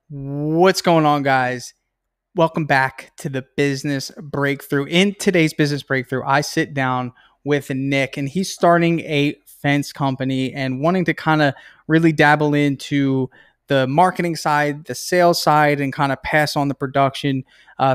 What's going on, guys? Welcome back to the Business Breakthrough. In today's Business Breakthrough, I sit down with Nick, and he's starting a fence company and wanting to kind of really dabble into the marketing side, the sales side, and kind of pass on the production.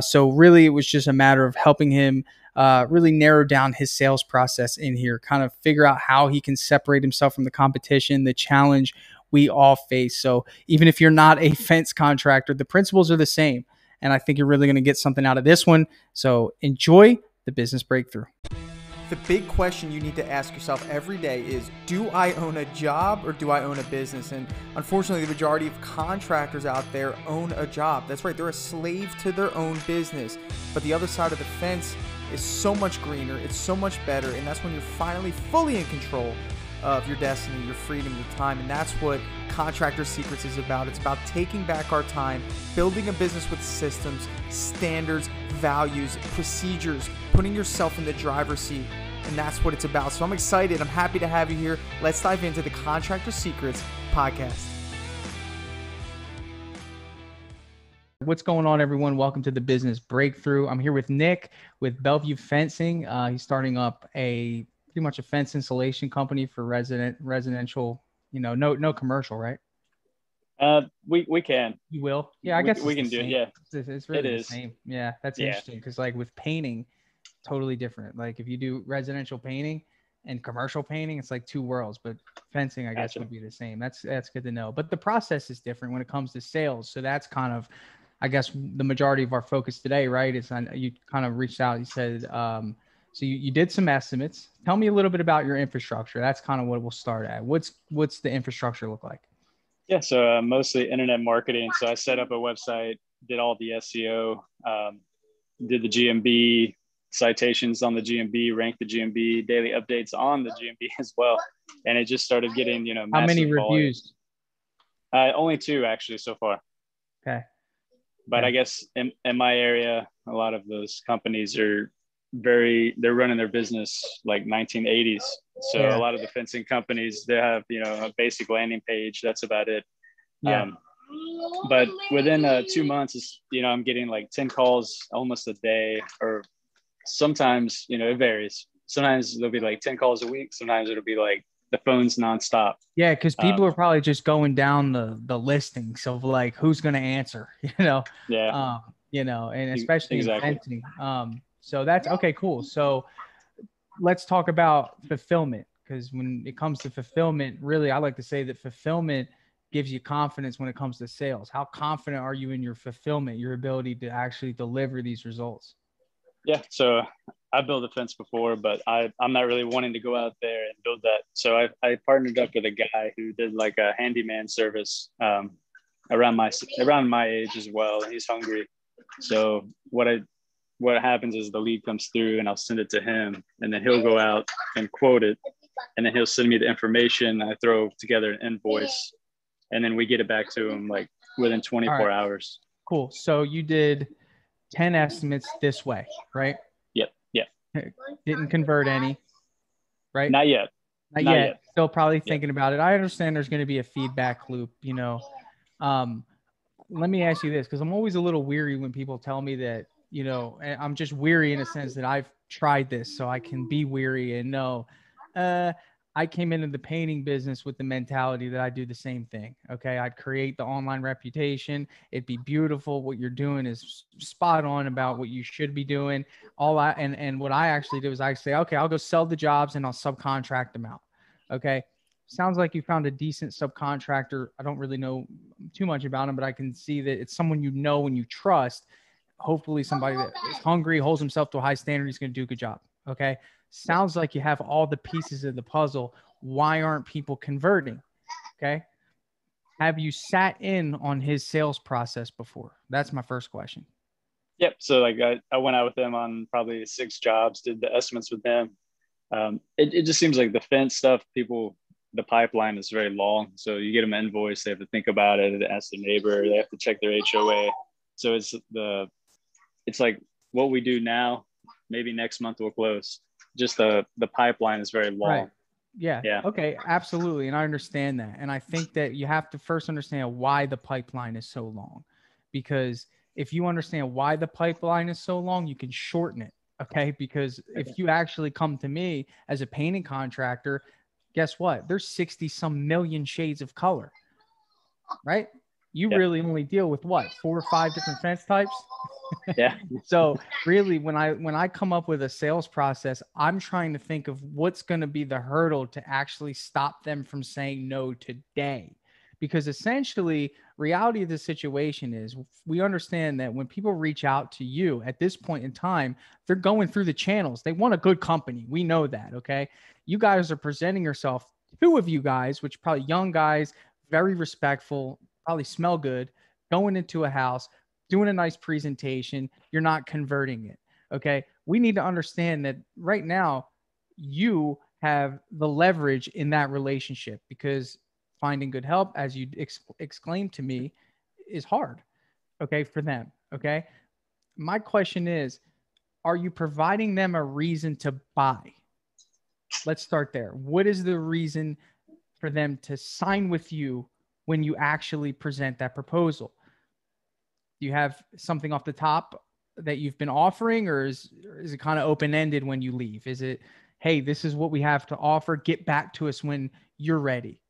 So, really, it was just a matter of helping him really narrow down his sales process in here, kind of figure out how he can separate himself from the competition, the challenge we all face. So, even if you're not a fence contractor, the principles are the same. And I think you're really going to get something out of this one. So enjoy the Business Breakthrough. The big question you need to ask yourself every day is, do I own a job or do I own a business? And unfortunately, the majority of contractors out there own a job. That's right, they're a slave to their own business. But the other side of the fence is so much greener, it's so much better, and that's when you're finally fully in control of your destiny, your freedom, your time. And that's what Contractor Secrets is about. It's about taking back our time, building a business with systems, standards, values, procedures, putting yourself in the driver's seat. And that's what it's about. So I'm excited. I'm happy to have you here. Let's dive into the Contractor Secrets podcast. What's going on, everyone? Welcome to the Business Breakthrough. I'm here with Nick with Bellevue Fencing. He's starting up pretty much a fence installation company for residential, no commercial, right? We can. You will? Yeah, I guess we can do it. Yeah, it's really the same. Yeah, that's interesting because like with painting, totally different. Like if you do residential painting and commercial painting, it's like two worlds. But fencing, I guess, would be the same. That's good to know. But the process is different when it comes to sales. So that's kind of, I guess, the majority of our focus today, right? Is you kind of reached out. You said, so you did some estimates. Tell me a little bit about your infrastructure. That's kind of what we'll start at. What's the infrastructure look like? Yeah, so mostly internet marketing. So I set up a website, did all the SEO, did the GMB citations on the GMB, ranked the GMB, daily updates on the GMB as well. And it just started getting, How many reviews? Only 2 actually so far. Okay. But I guess in my area, a lot of those companies are they're running their business like 1980s. So a lot of the fencing companies, they have, a basic landing page. That's about it. Yeah. But within 2 months, I'm getting like 10 calls almost a day, or sometimes, it varies. Sometimes there'll be like 10 calls a week. Sometimes it'll be like the phone's nonstop. Yeah, because people are probably just going down the listings of like who's going to answer, Yeah. And especially in fencing. So that's okay, cool. So let's talk about fulfillment, because when it comes to fulfillment, really, I like to say that fulfillment gives you confidence when it comes to sales. How confident are you in your fulfillment, your ability to actually deliver these results? Yeah. So I built a fence before, but I'm not really wanting to go out there and build that. So I partnered up with a guy who did like a handyman service around my age as well. He's hungry. So what happens is the lead comes through and I'll send it to him, and then he'll go out and quote it. And then he'll send me the information. I throw together an invoice, and then we get it back to him like within 24 hours. Cool. So you did 10 estimates this way, right? Yep. Didn't convert any, right? Not yet. Not yet. Still probably thinking about it. I understand there's going to be a feedback loop, Let me ask you this, because I'm always a little weary when people tell me that, and I'm just weary in a sense that I've tried this, so I can be weary and know, I came into the painting business with the mentality that I do the same thing. Okay. I'd create the online reputation. It'd be beautiful. What you're doing is spot on about what you should be doing. And what I actually do is I say, okay, I'll go sell the jobs and I'll subcontract them out. Okay. Sounds like you found a decent subcontractor. I don't really know too much about him, but I can see that it's someone and you trust. Hopefully somebody that is hungry, holds himself to a high standard, he's going to do a good job. Okay. Sounds like you have all the pieces of the puzzle. Why aren't people converting? Okay. Have you sat in on his sales process before? That's my first question. Yep. So like I went out with him on probably 6 jobs, did the estimates with him. It just seems like the fence stuff, the pipeline is very long. So you get them an invoice, they have to think about it, ask their neighbor, they have to check their HOA. So it's like what we do now, maybe next month we'll close. Just the pipeline is very long. Right. Yeah. Yeah. Okay. Absolutely. And I understand that. And I think that you have to first understand why the pipeline is so long. Because if you understand why the pipeline is so long, you can shorten it. Okay. Because if you actually come to me as a painting contractor, guess what? There's 60 some million shades of color, right? You Yep. really only deal with what, 4 or 5 different fence types? Yeah. So really when I come up with a sales process, I'm trying to think of what's going to be the hurdle to actually stop them from saying no today. Because essentially, reality of the situation is we understand that when people reach out to you at this point in time, they're going through the channels. They want a good company. We know that, okay? You guys are presenting yourself, two of you guys, which probably young guys, very respectful, probably smell good, going into a house, doing a nice presentation, you're not converting it. Okay. We need to understand that right now you have the leverage in that relationship because finding good help, as you exclaimed to me, is hard. Okay. For them. Okay. My question is, are you providing them a reason to buy? Let's start there. What is the reason for them to sign with you when you actually present that proposal? Do you have something off the top that you've been offering, or is it kind of open ended when you leave? Is it, hey, this is what we have to offer. Get back to us when you're ready.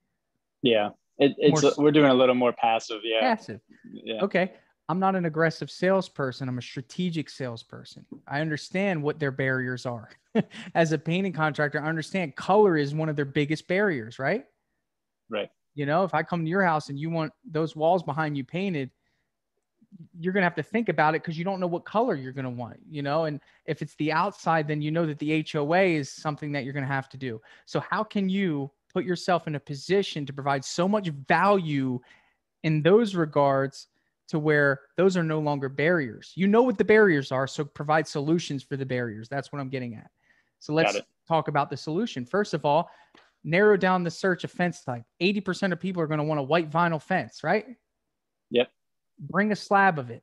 Yeah. More We're doing a little more passive. Yeah. passive. Yeah. Okay. I'm not an aggressive salesperson. I'm a strategic salesperson. I understand what their barriers are. As a painting contractor, I understand color is one of their biggest barriers, right? Right. You know, if I come to your house and you want those walls behind you painted, you're going to have to think about it because you don't know what color you're going to want, you know? And if it's the outside, then you know that the HOA is something that you're going to have to do. So how can you put yourself in a position to provide so much value in those regards to where those are no longer barriers? You know what the barriers are, so provide solutions for the barriers. That's what I'm getting at. So Got let's it. talk about the solution. First of all, narrow down the search of fence type. 80% of people are going to want a white vinyl fence, right? Yep. Bring a slab of it.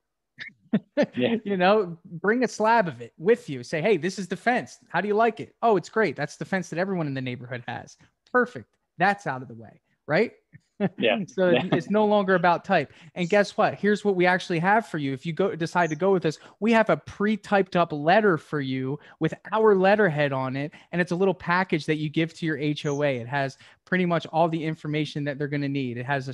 Yeah. You know, bring a slab of it with you. Say, hey, this is the fence. How do you like it? Oh, it's great. That's the fence that everyone in the neighborhood has. Perfect. That's out of the way, right? Yeah. So Yeah. it's no longer about type. And guess what? Here's what we actually have for you. If you decide to go with us, we have a pre-typed up letter for you with our letterhead on it, and it's a little package that you give to your HOA. It has pretty much all the information that they're going to need. It has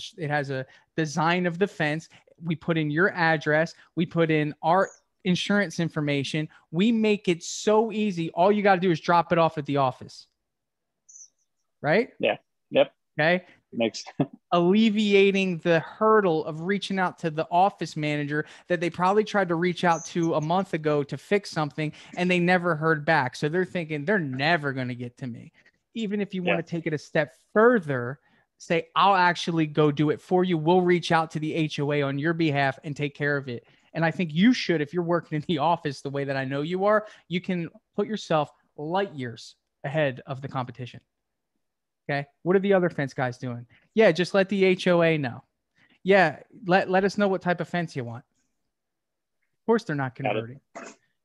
a design of the fence. We put in your address. We put in our insurance information. We make it so easy. All you got to do is drop it off at the office, right? Yeah. Yep. Okay. Makes Alleviating the hurdle of reaching out to the office manager that they probably tried to reach out to a month ago to fix something and they never heard back. So they're thinking they're never going to get to me. Even if you want yeah. to take it a step further, say, I'll actually go do it for you. We'll reach out to the HOA on your behalf and take care of it. And I think you should, if you're working in the office the way that I know you are, you can put yourself light years ahead of the competition. Okay. What are the other fence guys doing? Yeah, just let the HOA know. Yeah, let us know what type of fence you want. Of course, they're not Got it. converting.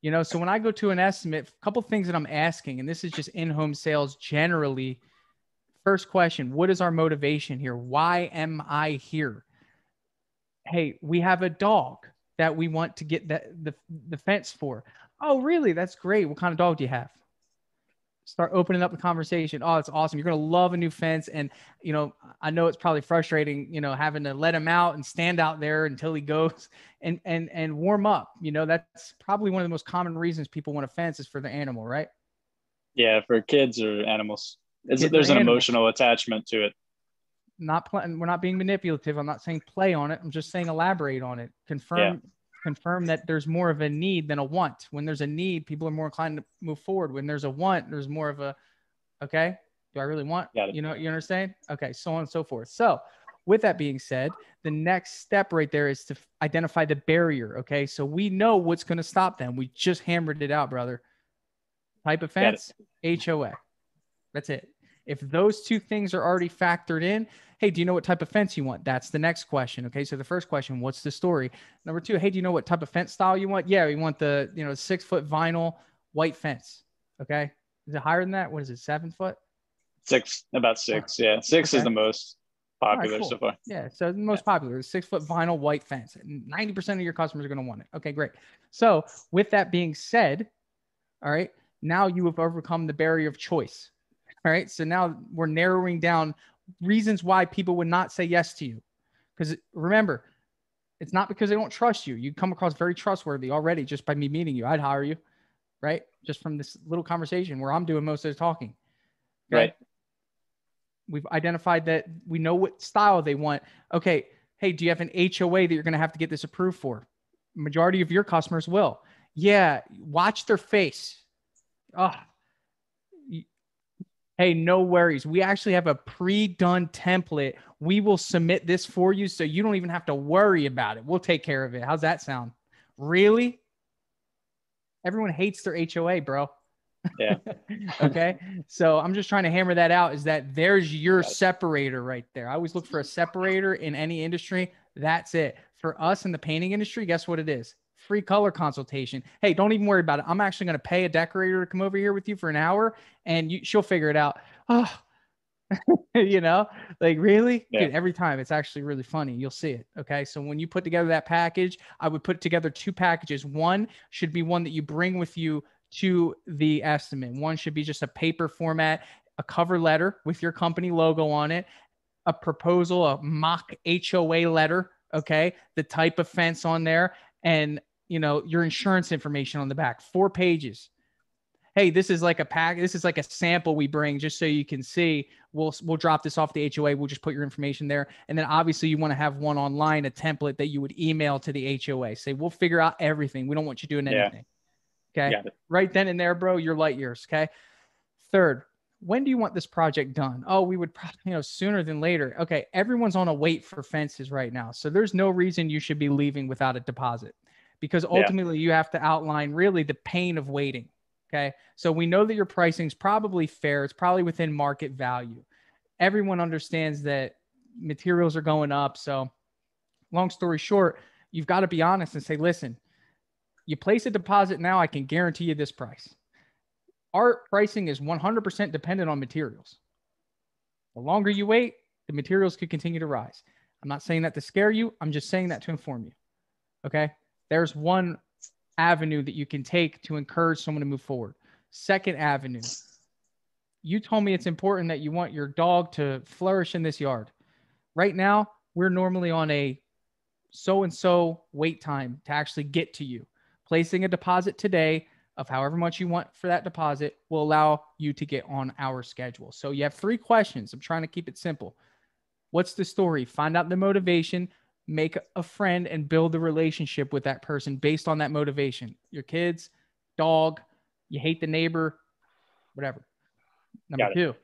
You know, so when I go to an estimate, a couple things that I'm asking, and this is just in-home sales generally. First question, what is our motivation here? Why am I here? Hey, we have a dog that we want to get the fence for. Oh, really? That's great. What kind of dog do you have? Start opening up the conversation. Oh, it's awesome. You're going to love a new fence. And, you know, I know it's probably frustrating, you know, having to let him out and stand out there until he goes and warm up. You know, that's probably one of the most common reasons people want a fence is for the animal, right? Yeah. For kids or animals, Kids or there's an animals. emotional attachment to it. We're not being manipulative. I'm not saying play on it. I'm just saying elaborate on it. Yeah. Confirm that there's more of a need than a want. When there's a need, people are more inclined to move forward. When there's a want, there's more of a, okay, do I really want, Got it. you know, you understand? Okay. So on and so forth. So with that being said, the next step right there is to identify the barrier. Okay. So we know what's going to stop them. We just hammered it out, brother. Type of Got it. fence, HOA. That's it. If those two things are already factored in, hey, do you know what type of fence you want? That's the next question. Okay. So the first question, what's the story? Number two, hey, do you know what type of fence style you want? Yeah, we want the, 6 foot vinyl white fence. Okay. Is it higher than that? What is it? 7 foot? about Uh, six. Yeah. Six is okay. the most All right, popular so cool. far. Yeah. So the Yeah. most popular is 6 foot vinyl white fence. 90% of your customers are going to want it. Okay, great. So with that being said, all right, now you have overcome the barrier of choice. All right. So now we're narrowing down reasons why people would not say yes to you. Because remember, it's not because they don't trust you. You come across very trustworthy already just by me meeting you. I'd hire you, right? Just from this little conversation where I'm doing most of the talking. Okay. Right. We've identified that we know what style they want. Okay. Hey, do you have an HOA that you're going to have to get this approved for? Majority of your customers will. Yeah. Watch their face. Oh, hey, no worries. We actually have a pre-done template. We will submit this for you so you don't even have to worry about it. We'll take care of it. How's that sound? Really? Everyone hates their HOA, bro. Yeah. Okay. So I'm just trying to hammer that out is that there's your Got it. separator right there. I always look for a separator in any industry. That's it. For us in the painting industry, guess what it is? Free color consultation. Hey, don't even worry about it. I'm actually going to pay a decorator to come over here with you for an hour and she'll figure it out. Oh, you know, like really, Yeah. dude, every time it's actually really funny. You'll see it. Okay. So when you put together that package, I would put together two packages. One should be one that you bring with you to the estimate. One should be just a paper format, a cover letter with your company logo on it, a proposal, a mock HOA letter. Okay. The type of fence on there and, your insurance information on the back, 4 pages. Hey, this is like a pack. This is like a sample we bring just so you can see. We'll drop this off the HOA. We'll just put your information there. And then obviously you want to have one online, a template that you would email to the HOA. Say, we'll figure out everything. We don't want you doing Yeah. anything. Okay. Got it. Right then and there, bro, you're light years. Okay. Third, when do you want this project done? Oh, we would probably, sooner than later. Okay. Everyone's on a wait for fences right now. So there's no reason you should be leaving without a deposit because Yeah. ultimately you have to outline really the pain of waiting. Okay. So we know that your pricing is probably fair. It's probably within market value. Everyone understands that materials are going up. So, long story short, you've got to be honest and say, listen, you place a deposit now, I can guarantee you this price. Our pricing is 100% dependent on materials. The longer you wait, the materials could continue to rise. I'm not saying that to scare you. I'm just saying that to inform you. Okay. There's one avenue that you can take to encourage someone to move forward. Second avenue, you told me it's important that you want your dog to flourish in this yard. Right now, we're normally on a so and so wait time to actually get to you. Placing a deposit today of however much you want for that deposit will allow you to get on our schedule. So you have 3 questions. I'm trying to keep it simple. What's the story? Find out the motivation, make a friend, and build a relationship with that person based on that motivation. Your kids, dog, you hate the neighbor, whatever. Number Got it. two,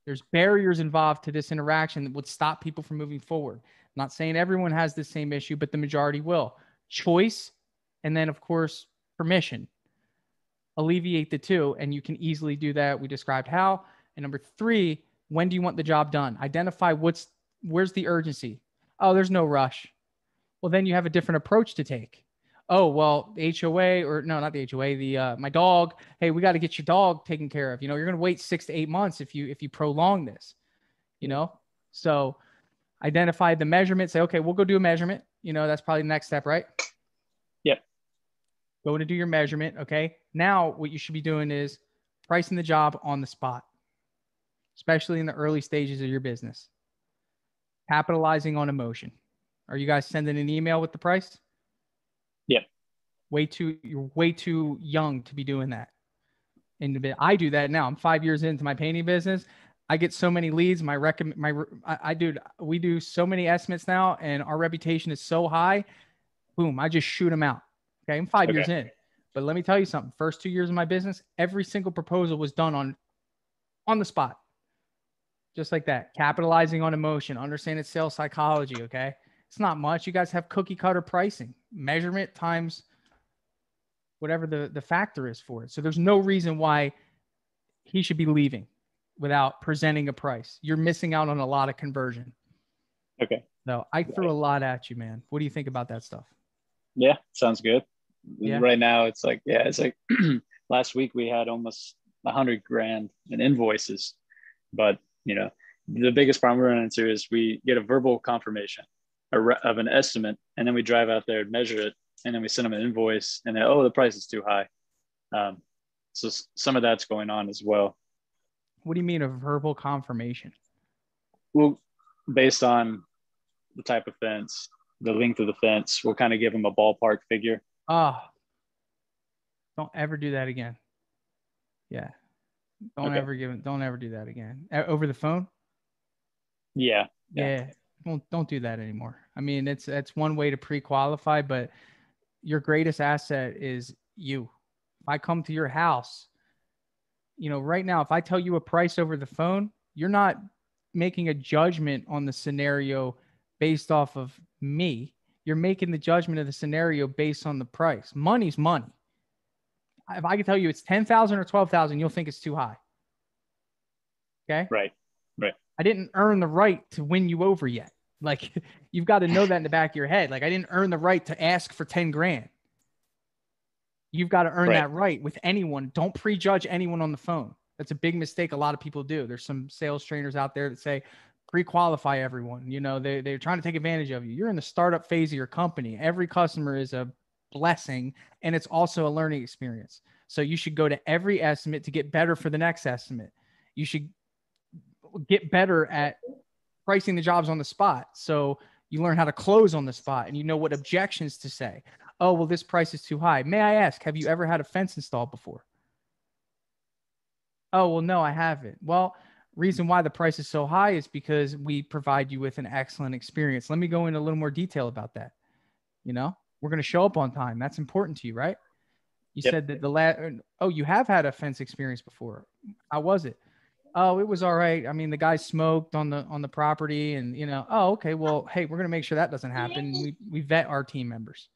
there's barriers involved to this interaction that would stop people from moving forward. I'm not saying everyone has the same issue, but the majority will. Choice, and then, of course, permission. Alleviate the two, and you can easily do that. We described how. And number three, when do you want the job done? Identify where's the urgency. Oh, there's no rush. Well, then you have a different approach to take. Oh, well, the HOA, or no, not the HOA, the my dog. Hey, we got to get your dog taken care of. You're going to wait 6 to 8 months if you prolong this. You Yeah. know, so identify the measurement. Say, okay, we'll go do a measurement. That's probably the next step, right? Yep. Go to do your measurement. Okay. Now, what you should be doing is pricing the job on the spot, especially in the early stages of your business. Capitalizing on emotion. Are you guys sending an email with the price? Yep. You're way too young to be doing that. And I do that now. I'm 5 years into my painting business. I get so many leads. Dude, we do so many estimates now, and our reputation is so high. Boom, I just shoot them out. Okay, I'm 5 years Okay. in, but let me tell you something. First 2 years of my business, every single proposal was done on the spot, just like that. Capitalizing on emotion, understanding sales psychology. Okay, it's not much. You guys have cookie cutter pricing, measurement times whatever the factor is for it. So there's no reason why he should be leaving without presenting a price. You're missing out on a lot of conversion. Okay. No, I Got threw a it. lot at you, man. What do you think about that stuff? Yeah. Sounds good. Yeah. Right now, it's like last week we had almost 100 grand in invoices. But, the biggest problem we run into is we get a verbal confirmation of an estimate, and then we drive out there and measure it, and then we send them an invoice, and then, oh, the price is too high. So some of that's going on as well. What do you mean a verbal confirmation? Well, based on the type of fence, the length of the fence, we'll kind of give them a ballpark figure. Oh, don't ever do that again. Yeah. Don't ever do that again. Over the phone? Yeah. Yeah. Don't do that anymore. I mean, that's one way to pre-qualify, but your greatest asset is you. If I come to your house, right now, if I tell you a price over the phone, you're not making a judgment on the scenario based off of me. You're making the judgment of the scenario based on the price. Money's money. If I can tell you it's 10,000 or 12,000, you'll think it's too high. Okay. Right. I didn't earn the right to win you over yet. Like, you've got to know that in the back of your head. Like, I didn't earn the right to ask for 10 grand. You've got to earn that right with anyone. Don't prejudge anyone on the phone. That's a big mistake a lot of people do. There's some sales trainers out there that say pre-qualify everyone. They're trying to take advantage of you. You're in the startup phase of your company. Every customer is a blessing, and it's also a learning experience. So you should go to every estimate to get better for the next estimate. You should get better at pricing the jobs on the spot. So you learn how to close on the spot, and you know what objections to say. Oh, well, this price is too high. May I ask, have you ever had a fence installed before? Oh, well, no, I haven't. Well, reason why the price is so high is because we provide you with an excellent experience. Let me go into a little more detail about that. We're going to show up on time. That's important to you, right? You said that you have had a fence experience before. How was it? Oh, it was all right. I mean, the guy smoked on the property, and oh, okay. Well, hey, we're going to make sure that doesn't happen. We vet our team members.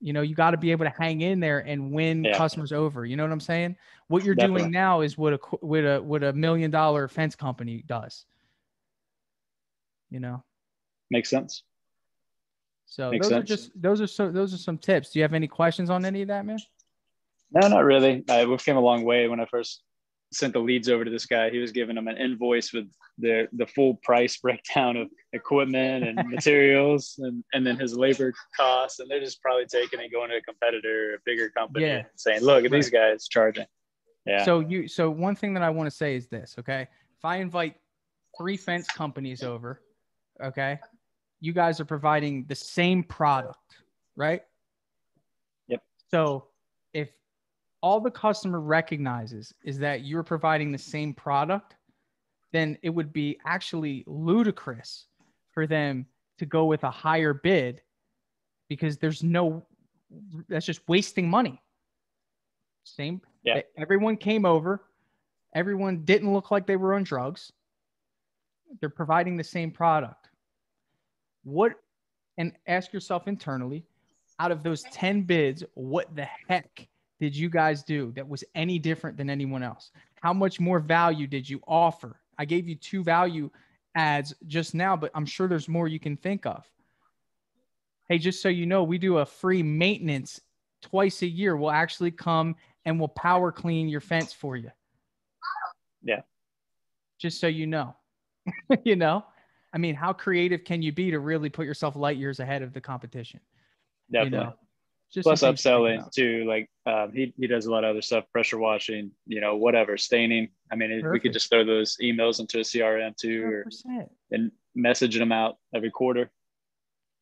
You got to be able to hang in there and win customers over. You know what I'm saying? What you're doing now is what a $1 million fence company does. Makes sense. So those are some tips. Do you have any questions on any of that, man? No, not really. We've came a long way. When I first sent the leads over to this guy, he was giving them an invoice with the full price breakdown of equipment and materials, and then his labor costs, and they're just probably taking and going to a competitor, a bigger company, and saying, look at these guys charging. Yeah. So one thing that I want to say is this, okay? If I invite 3 fence companies over, okay, you guys are providing the same product, right? Yep. So if all the customer recognizes is that you're providing the same product, then it would be actually ludicrous for them to go with a higher bid, because that's just wasting money. Everyone came over. Everyone didn't look like they were on drugs. They're providing the same product. And ask yourself internally, out of those 10 bids, what the heck did you guys do that was any different than anyone else? How much more value did you offer? I gave you 2 value adds just now, but I'm sure there's more you can think of. Hey, just so you know, we do a free maintenance twice a year. We'll actually come and we'll power clean your fence for you. Yeah. Just so you know. I mean, how creative can you be to really put yourself light years ahead of the competition? Definitely. Plus upselling too, like he does a lot of other stuff, pressure washing, whatever, staining. I mean, we could just throw those emails into a CRM too, and messaging them out every quarter.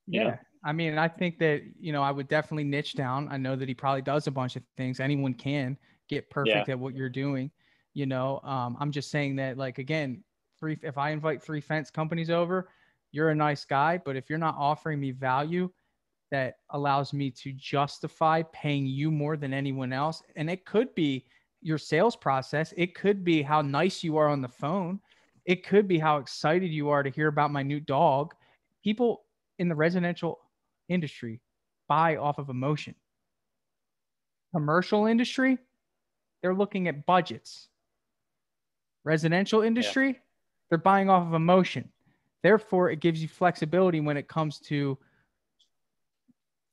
Yeah. I mean, I think that, I would definitely niche down. I know that he probably does a bunch of things. Anyone can get perfect at what you're doing. I'm just saying that, like, again, if I invite 3 fence companies over, you're a nice guy, but if you're not offering me value that allows me to justify paying you more than anyone else, and it could be your sales process, it could be how nice you are on the phone, it could be how excited you are to hear about my new dog. People in the residential industry buy off of emotion. Commercial industry, they're looking at budgets. Residential industry, they're buying off of emotion. Therefore, it gives you flexibility when it comes to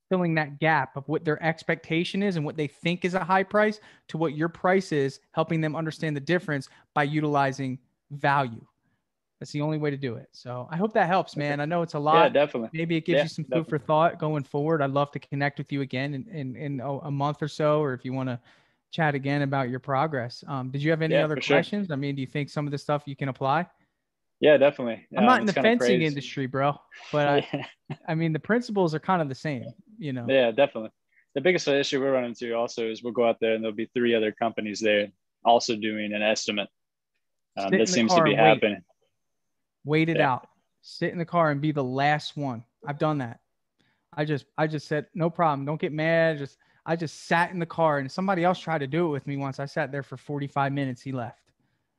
filling that gap of what their expectation is and what they think is a high price to what your price is, helping them understand the difference by utilizing value. That's the only way to do it. So I hope that helps, man. I know it's a Yeah, lot. definitely. Maybe it gives you some food for thought going forward. I'd love to connect with you again in a month or so, or if you want to chat again about your progress. Did you have any other for sure. questions? I mean, do you think some of the stuff you can apply? Yeah, definitely. I'm not in the It's kind of fencing crazy. industry, bro, but I mean, the principles are kind of the same, you know? Yeah, definitely. The biggest issue we're running into also is we'll go out there and there'll be 3 other companies there also doing an estimate. Sit That in the seems to car be and wait. happening. Wait it Yeah. out. Sit in the car and be the last one. I've done that. I just said, no problem. Don't get mad. I just sat in the car and somebody else tried to do it with me once. I sat there for 45 minutes. He left.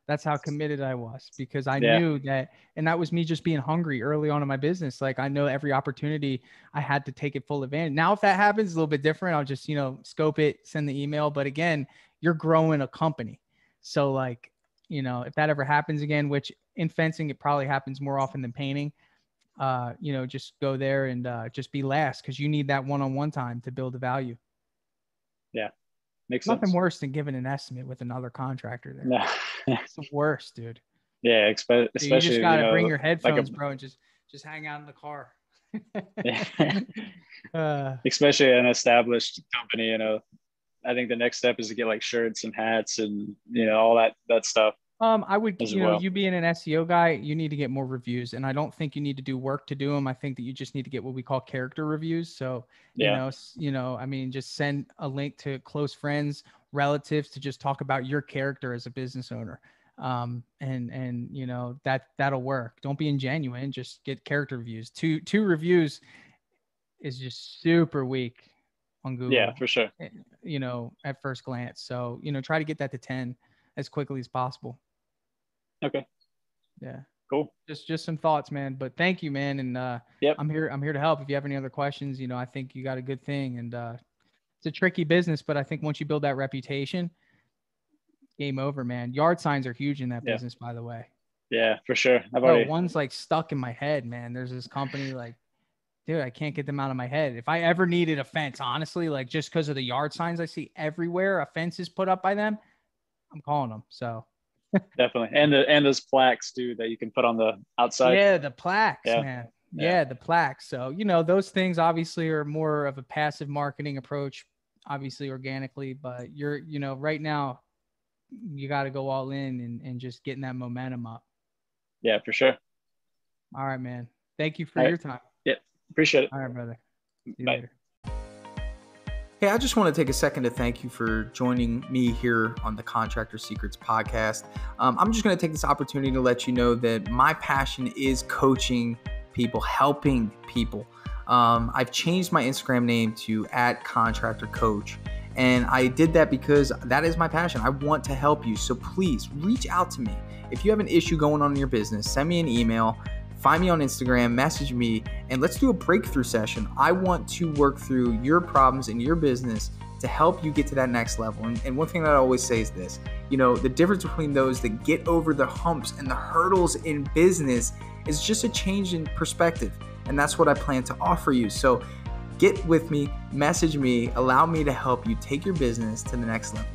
That's how committed I was because I knew that, and that was me just being hungry early on in my business. Like I know every opportunity I had to take it full advantage. Now, if that happens, it's a little bit different. I'll just, scope it, send the email. But again, you're growing a company. So like, if that ever happens again, which in fencing, it probably happens more often than painting, just go there and just be last because you need that one-on-one time to build the value. Yeah. Makes Nothing sense. worse than giving an estimate with another contractor there. No. It's the worst, dude. Yeah, especially You just got to bring your headphones, like bro, and just hang out in the car. Especially an established company, I think the next step is to get like shirts and hats and all that stuff. I would, well. you being an SEO guy, you need to get more reviews, and I don't think you need to do work to do them. I think that you just need to get what we call character reviews. So, I mean, just send a link to close friends, relatives to just talk about your character as a business owner. That'll work. Don't be ingenuine. Just get character reviews. Two reviews is just super weak on Google. Yeah, for sure. At first glance. So, try to get that to 10 as quickly as possible. Okay. Yeah. Cool. Just some thoughts, man. But thank you, man. And I'm here to help. If you have any other questions, I think you got a good thing. And it's a tricky business, but I think once you build that reputation, game over, man. Yard signs are huge in that business, by the way. Yeah, for sure. One's like stuck in my head, man. There's this company like, dude, I can't get them out of my head. If I ever needed a fence, honestly, like just because of the yard signs I see everywhere, a fence is put up by them, I'm calling them. So definitely. And those plaques too that you can put on the outside. Yeah, the plaques, man. Yeah, the plaques. So, those things obviously are more of a passive marketing approach, obviously organically, but you're, right now you got to go all in and just getting that momentum up. Yeah, for sure. All right, man. Thank you for your time. Yeah. Appreciate it. All right, brother. See you Bye. later. Hey, I just want to take a second to thank you for joining me here on the Contractor Secrets podcast. I'm just going to take this opportunity to let you know that my passion is coaching people, helping people. I've changed my Instagram name to @contractorcoach, and I did that because that is my passion. I want to help you. So please reach out to me. If you have an issue going on in your business, send me an email. Find me on Instagram, message me, and let's do a breakthrough session. I want to work through your problems in your business to help you get to that next level. And one thing that I always say is this, the difference between those that get over the humps and the hurdles in business is just a change in perspective. And that's what I plan to offer you. So get with me, message me, allow me to help you take your business to the next level.